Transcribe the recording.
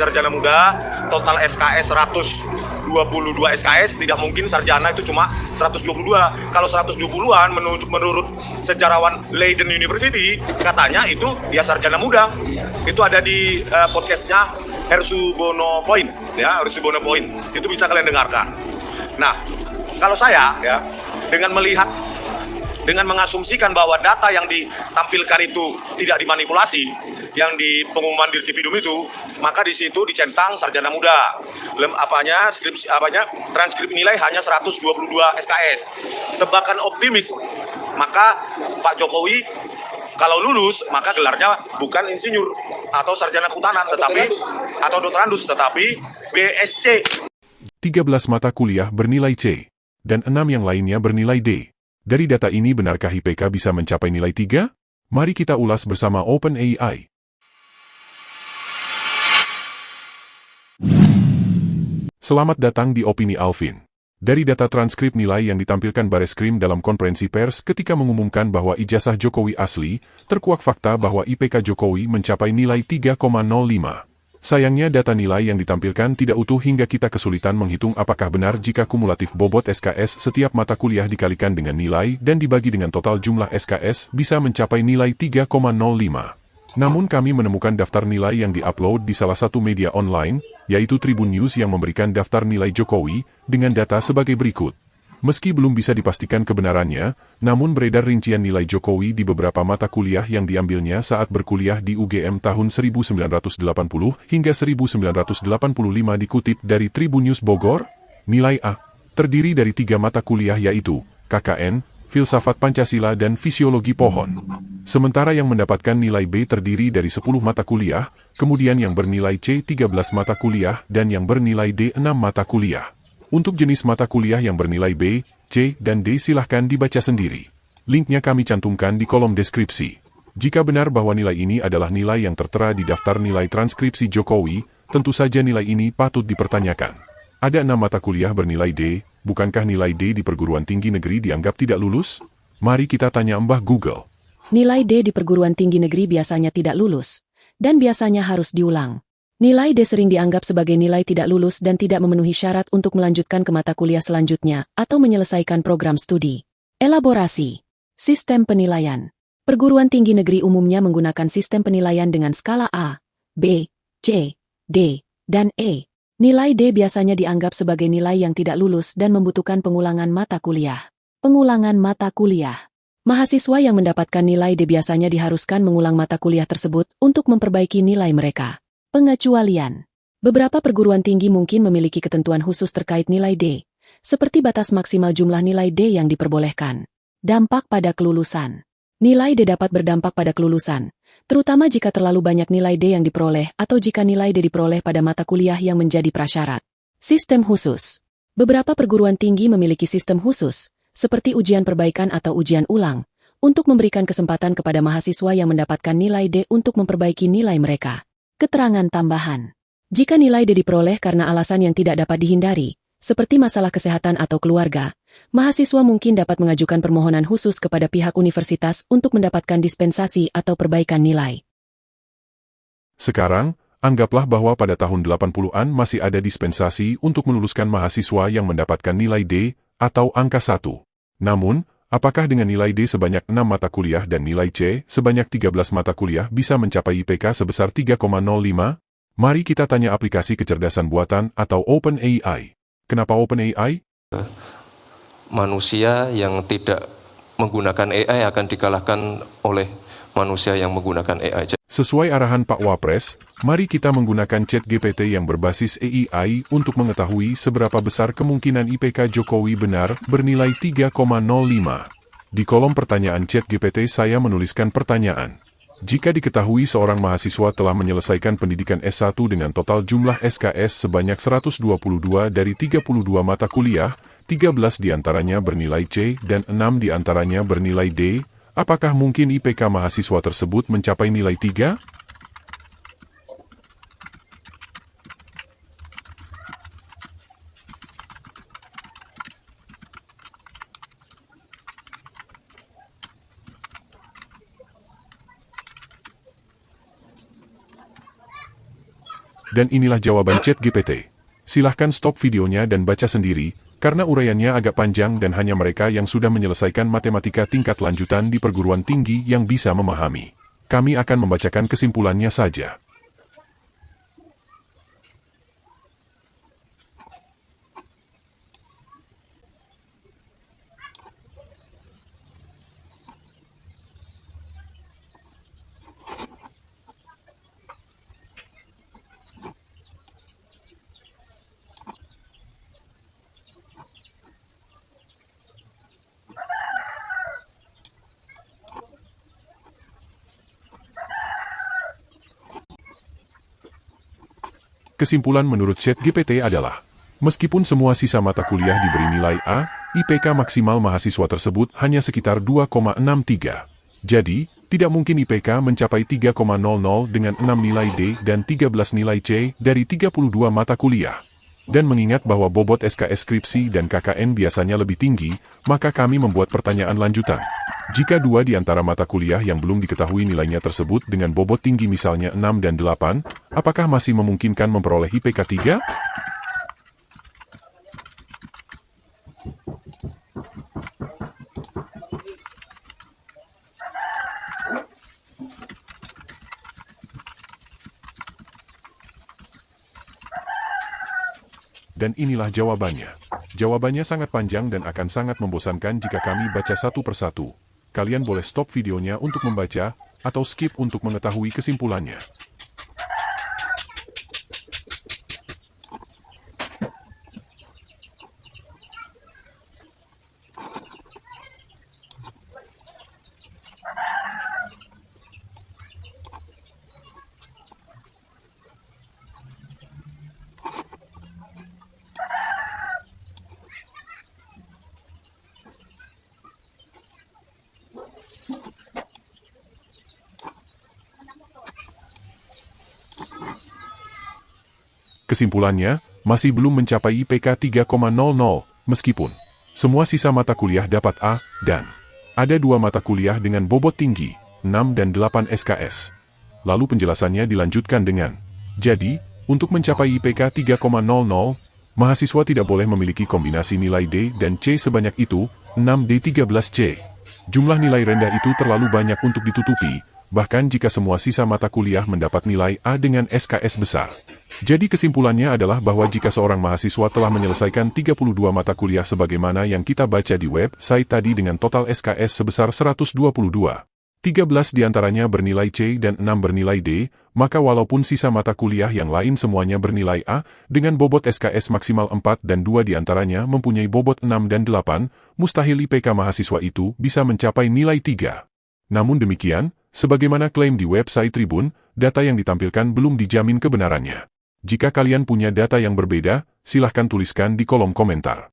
Sarjana muda, total SKS 122 SKS, tidak mungkin sarjana itu cuma 122. Kalau 120-an menurut sejarawan Leiden University, katanya itu dia sarjana muda. Itu ada di podcastnya Hersubono Point, ya, Hersubono Point. Itu bisa kalian dengarkan. Nah, kalau saya ya, dengan mengasumsikan bahwa data yang ditampilkan itu tidak dimanipulasi, yang di pengumuman di Dirtipidum itu, maka di situ dicentang sarjana muda. Transkrip nilai hanya 122 SKS. Tebakan optimis, maka Pak Jokowi kalau lulus, maka gelarnya bukan insinyur atau sarjana kehutanan, atau doktorandus, tetapi BSc. 13 mata kuliah bernilai C, dan 6 yang lainnya bernilai D. Dari data ini benarkah IPK bisa mencapai nilai 3? Mari kita ulas bersama OpenAI. Selamat datang di Opini Alvin. Dari data transkrip nilai yang ditampilkan Bareskrim dalam konferensi pers ketika mengumumkan bahwa ijazah Jokowi asli, terkuak fakta bahwa IPK Jokowi mencapai nilai 3,05. Sayangnya data nilai yang ditampilkan tidak utuh hingga kita kesulitan menghitung apakah benar jika kumulatif bobot SKS setiap mata kuliah dikalikan dengan nilai dan dibagi dengan total jumlah SKS bisa mencapai nilai 3,05. Namun kami menemukan daftar nilai yang diupload di salah satu media online, yaitu Tribun News yang memberikan daftar nilai Jokowi, dengan data sebagai berikut. Meski belum bisa dipastikan kebenarannya, namun beredar rincian nilai Jokowi di beberapa mata kuliah yang diambilnya saat berkuliah di UGM tahun 1980 hingga 1985 dikutip dari Tribun News Bogor. Nilai A terdiri dari 3 mata kuliah yaitu KKN, Filsafat Pancasila dan Fisiologi Pohon. Sementara yang mendapatkan nilai B terdiri dari 10 mata kuliah, kemudian yang bernilai C 13 mata kuliah dan yang bernilai D 6 mata kuliah. Untuk jenis mata kuliah yang bernilai B, C, dan D silahkan dibaca sendiri. Linknya kami cantumkan di kolom deskripsi. Jika benar bahwa nilai ini adalah nilai yang tertera di daftar nilai transkripsi Jokowi, tentu saja nilai ini patut dipertanyakan. Ada 6 mata kuliah bernilai D, bukankah nilai D di perguruan tinggi negeri dianggap tidak lulus? Mari kita tanya Mbah Google. Nilai D di perguruan tinggi negeri biasanya tidak lulus, dan biasanya harus diulang. Nilai D sering dianggap sebagai nilai tidak lulus dan tidak memenuhi syarat untuk melanjutkan ke mata kuliah selanjutnya atau menyelesaikan program studi. Elaborasi. Sistem penilaian. Perguruan tinggi negeri umumnya menggunakan sistem penilaian dengan skala A, B, C, D, dan E. Nilai D biasanya dianggap sebagai nilai yang tidak lulus dan membutuhkan pengulangan mata kuliah. Pengulangan mata kuliah. Mahasiswa yang mendapatkan nilai D biasanya diharuskan mengulang mata kuliah tersebut untuk memperbaiki nilai mereka. Pengecualian. Beberapa perguruan tinggi mungkin memiliki ketentuan khusus terkait nilai D, seperti batas maksimal jumlah nilai D yang diperbolehkan. Dampak pada kelulusan. Nilai D dapat berdampak pada kelulusan, terutama jika terlalu banyak nilai D yang diperoleh atau jika nilai D diperoleh pada mata kuliah yang menjadi prasyarat. Sistem khusus. Beberapa perguruan tinggi memiliki sistem khusus, seperti ujian perbaikan atau ujian ulang, untuk memberikan kesempatan kepada mahasiswa yang mendapatkan nilai D untuk memperbaiki nilai mereka. Keterangan tambahan. Jika nilai D diperoleh karena alasan yang tidak dapat dihindari, seperti masalah kesehatan atau keluarga, mahasiswa mungkin dapat mengajukan permohonan khusus kepada pihak universitas untuk mendapatkan dispensasi atau perbaikan nilai. Sekarang, anggaplah bahwa pada tahun 80-an masih ada dispensasi untuk meluluskan mahasiswa yang mendapatkan nilai D atau angka 1. Namun, apakah dengan nilai D sebanyak 6 mata kuliah dan nilai C sebanyak 13 mata kuliah bisa mencapai IPK sebesar 3,05? Mari kita tanya aplikasi kecerdasan buatan atau OpenAI. Kenapa OpenAI? Manusia yang tidak menggunakan AI akan dikalahkan oleh manusia yang menggunakan AI. Sesuai arahan Pak Wapres, mari kita menggunakan ChatGPT yang berbasis AI untuk mengetahui seberapa besar kemungkinan IPK Jokowi benar bernilai 3,05. Di kolom pertanyaan ChatGPT saya menuliskan pertanyaan. Jika diketahui seorang mahasiswa telah menyelesaikan pendidikan S1 dengan total jumlah SKS sebanyak 122 dari 32 mata kuliah, 13 diantaranya bernilai C dan 6 diantaranya bernilai D, apakah mungkin IPK mahasiswa tersebut mencapai nilai 3? Dan inilah jawaban ChatGPT. Silahkan stop videonya dan baca sendiri, karena uraiannya agak panjang dan hanya mereka yang sudah menyelesaikan matematika tingkat lanjutan di perguruan tinggi yang bisa memahami. Kami akan membacakan kesimpulannya saja. Kesimpulan menurut ChatGPT adalah, meskipun semua sisa mata kuliah diberi nilai A, IPK maksimal mahasiswa tersebut hanya sekitar 2,63. Jadi, tidak mungkin IPK mencapai 3,00 dengan 6 nilai D dan 13 nilai C dari 32 mata kuliah. Dan mengingat bahwa bobot SKS skripsi dan KKN biasanya lebih tinggi, maka kami membuat pertanyaan lanjutan. Jika dua di antara mata kuliah yang belum diketahui nilainya tersebut dengan bobot tinggi misalnya 6 dan 8, apakah masih memungkinkan memperoleh IPK 3? Dan inilah jawabannya. Jawabannya sangat panjang dan akan sangat membosankan jika kami baca satu persatu. Kalian boleh stop videonya untuk membaca, atau skip untuk mengetahui kesimpulannya. Kesimpulannya, masih belum mencapai IPK 3,00, meskipun semua sisa mata kuliah dapat A, dan ada dua mata kuliah dengan bobot tinggi, 6 dan 8 SKS. Lalu penjelasannya dilanjutkan dengan, jadi, untuk mencapai IPK 3,00, mahasiswa tidak boleh memiliki kombinasi nilai D dan C sebanyak itu, 6D13C. Jumlah nilai rendah itu terlalu banyak untuk ditutupi, bahkan jika semua sisa mata kuliah mendapat nilai A dengan SKS besar. Jadi kesimpulannya adalah bahwa jika seorang mahasiswa telah menyelesaikan 32 mata kuliah sebagaimana yang kita baca di website tadi dengan total SKS sebesar 122, 13 diantaranya bernilai C dan 6 bernilai D, maka walaupun sisa mata kuliah yang lain semuanya bernilai A, dengan bobot SKS maksimal 4 dan 2 diantaranya mempunyai bobot 6 dan 8, mustahil IPK mahasiswa itu bisa mencapai nilai 3. Namun demikian, sebagaimana klaim di website Tribun, data yang ditampilkan belum dijamin kebenarannya. Jika kalian punya data yang berbeda, silahkan tuliskan di kolom komentar.